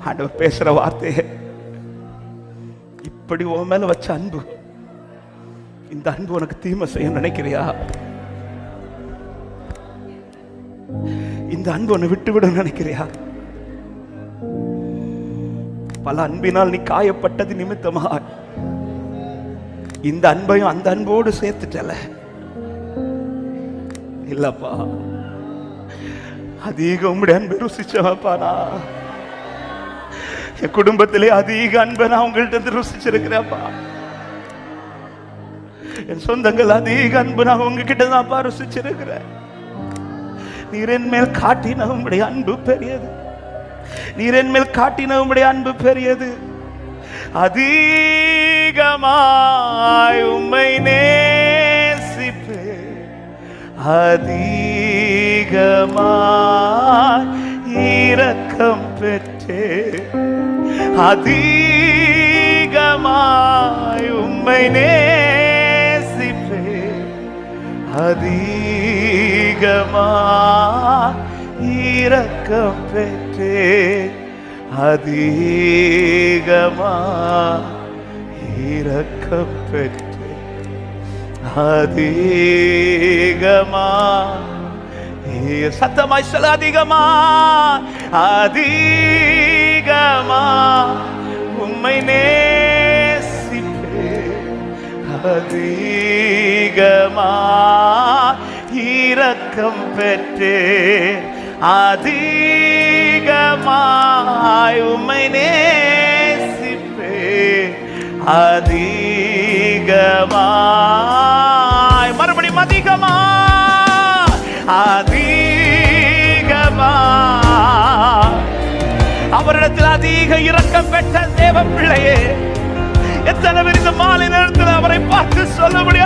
ஆண்டவர் பேசுற வார்த்தையே, இப்படி உன் மேல வச்ச அன்பு, இந்த அன்பு உனக்கு தீமை செய்ய நினைக்கிறியா? இந்த அன்பு உன்னை விட்டு விட நினைக்கிறியா? பல அன்பினால் நீ காயப்பட்டது நிமித்தமா இந்த அன்பையும் அந்த அன்போடு சேர்த்துட்டல. இல்லப்பா, அதிக உம்முடைய அன்பை ருசிச்சவாப்பானா. என் குடும்பத்திலே அதிக அன்பை நான் உங்கள்கிட்ட ருசிச்சிருக்கிறேன்ப்பா. என் சொந்தங்கள் அதிக அன்பு நான் உங்ககிட்ட தான்ப்பா ருசிச்சிருக்கிறேன். நீர் என் மேல் காட்டின உம்முடைய அன்பு பெரியது. நீர் என் மேல் காட்டின உம்முடைய அன்பு பெரியது. அதிகமாய் உம்மை நேசிப்பே, அதிகமாய் இரக்கம் பெற்றே, அதிகமாய் உம்மை நேசிப்பே, அதிகமாய் இரக்கம் பெற்றே, அதிகமாய் இரக்கம் பெற்றே, அதிகமாய், சத்தமாய் சொல்ல, அதிகமாய், அதிகமாய் உம்மை நேசிப்பே, அதிகமாய் இரக்கம் பெற்றே, அதிகமாய் உம்மை நேசிப்பே, அதிகமாய், மறுபடியும் அதிகமாய், அதிகமாய். அவரிடத்தில் அதிக இரக்கம் பெற்ற தேவ பிள்ளையே, எத்தனை பேர் இந்த மாலை நேரத்தில் அவரை பார்த்து சொல்ல முடியும்?